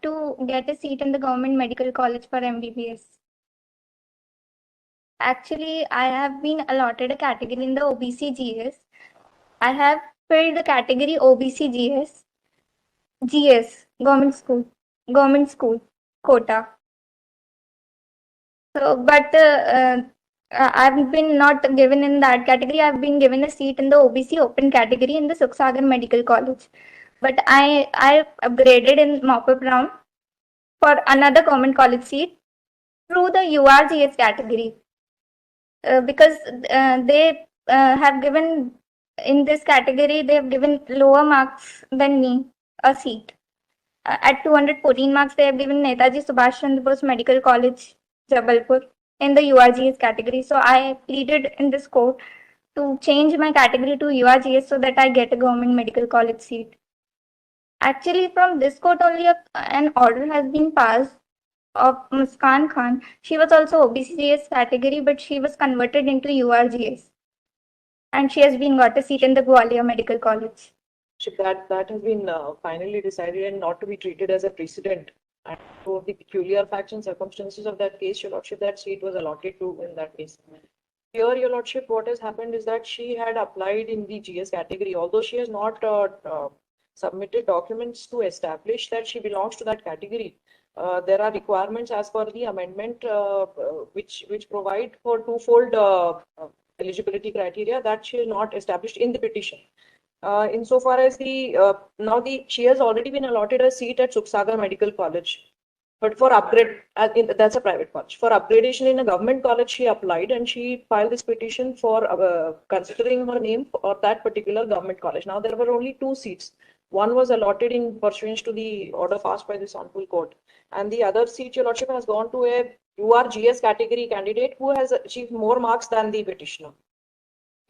to get a seat in the government medical college for MBBS. Actually, I have been allotted a category in the OBC GS. I have filled the category OBC GS, government school quota. So, but I've been not given in that category. I've been given a seat in the OBC open category in the Suksagar Medical College. But I upgraded in mop-up round for another government college seat through the URGS category because they have given in this category they have given lower marks than me a seat. At 214 marks, they have given Netaji Subhash Chandra Bose Medical College, Jabalpur, in the URGS category. So I pleaded in this court to change my category to URGS so that I get a government medical college seat. Actually, from this court only an order has been passed of Muskan Khan. She was also OBCS category, but she was converted into URGS. And she has been got a seat in the Gwalior Medical College. That has been finally decided and not to be treated as a precedent. And for the peculiar facts and circumstances of that case, Your Lordship, that seat was allotted to in that case. Here, Your Lordship, what has happened is that she had applied in the GS category, although she has not submitted documents to establish that she belongs to that category. There are requirements as per the amendment which provide for twofold eligibility criteria that she is not established in the petition. Insofar as she has already been allotted a seat at Suksagar Medical College, but for upgrade, that's a private college. For upgradation in a government college, she applied and she filed this petition for considering her name for that particular government college. Now there were only two seats. One was allotted in pursuance to the order passed by this Hon'ble Court, and the other seat, Your Lordship, has gone to a URGS category candidate who has achieved more marks than the petitioner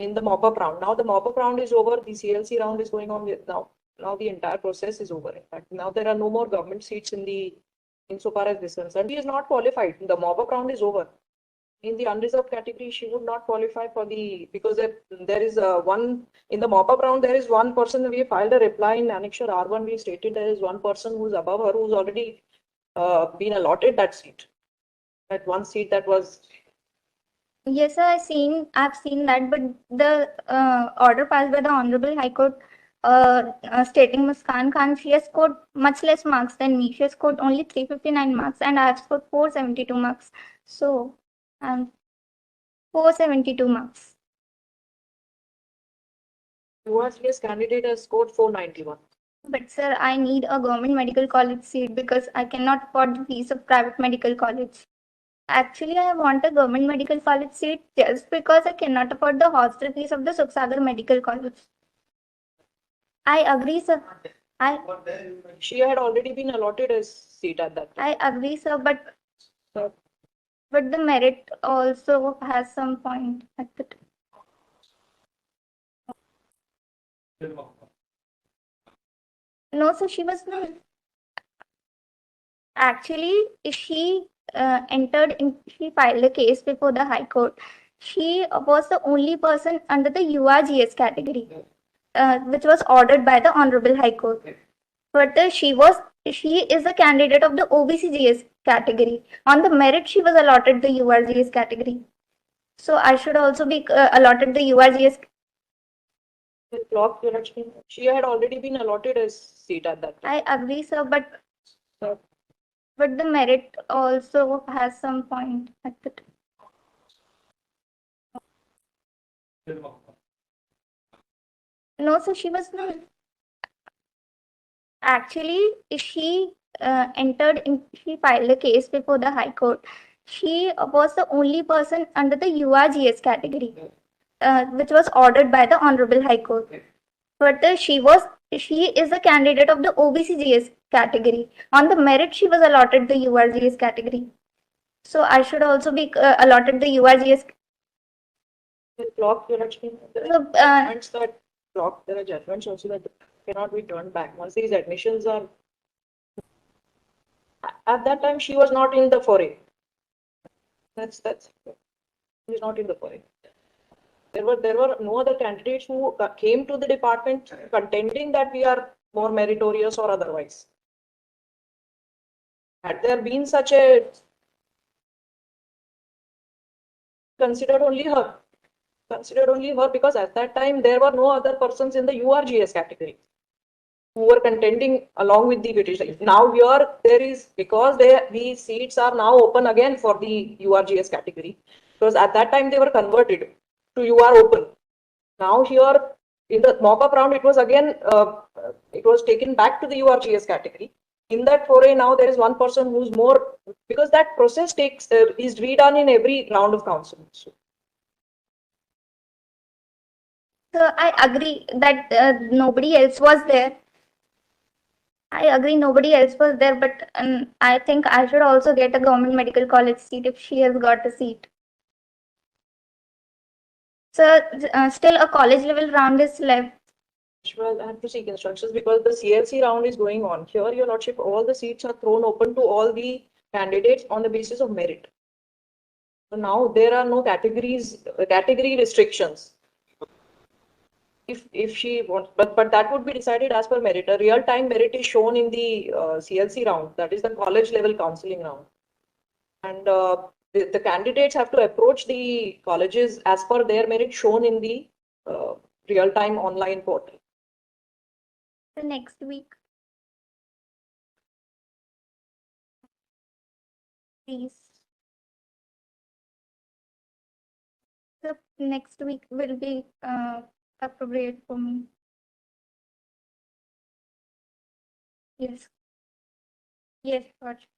in the mop-up round. Now the mop-up round is over. The CLC round is going on now. Now the entire process is over. In fact, now there are no more government seats insofar as this concerned. She is not qualified. The mop-up round is over. In the unreserved category, she would not qualify for because there is one in the mop-up round. There is one person. We filed a reply in Annexure R1. We stated there is one person who's above her who's already been allotted that seat. That one seat that was. Yes, sir, I've seen that, but the order passed by the Honorable High Court stating Muskan Khan, she has scored much less marks than me. She has scored only 359 marks and I have scored 472 marks. So, 472 marks. URGS candidate has scored 491. But sir, I need a government medical college seat because I cannot afford the fees of private medical college. Actually, I want a government medical college seat just because I cannot afford the hostel fees of the Suksagar Medical College. I agree, sir. She had already been allotted a seat at that time. I agree, sir, but the merit also has some point at the time. No, so she was not. Actually, she she filed a case before the High Court. She was the only person under the URGS category, which was ordered by the Honorable High Court. But she is a candidate of the OBCGS category. On the merit, she was allotted the URGS category. So I should also be allotted the URGS. She had already been allotted a seat at that time. I agree, sir, but the merit also has some point at the time. No, so she was not. Actually, she she filed a case before the High Court. She was the only person under the URGS category, which was ordered by the Honorable High Court. But she is a candidate of the OBCGS category. On the merit, she was allotted the URGS category. So I should also be allotted the URGS. There are judgments also that cannot be turned back. Once these admissions are. At that time, she was not in the foray. She was not in the foray. There were no other candidates who came to the department contending that we are more meritorious or otherwise. Had there been such a considered only her, because at that time there were no other persons in the URGS category who were contending along with the petitioner. Now here there is, because these seats are now open again for the URGS category, because at that time they were converted to UR open. Now here in the mock-up round it was again it was taken back to the URGS category. In that foray now there is one person who's more, because that process is redone in every round of counseling. So I agree that nobody else was there. I agree nobody else was there, but I think I should also get a government medical college seat if she has got a seat. So still a college level round is left. Well, I have to seek instructions because the CLC round is going on. Here, Your Lordship, all the seats are thrown open to all the candidates on the basis of merit. So now there are no category restrictions. If she wants, but that would be decided as per merit. A real time merit is shown in the CLC round, that is the college level counseling round, and the candidates have to approach the colleges as per their merit shown in the real time online portal. The next week, please. The next week will be appropriate for me. Yes. Yes, George.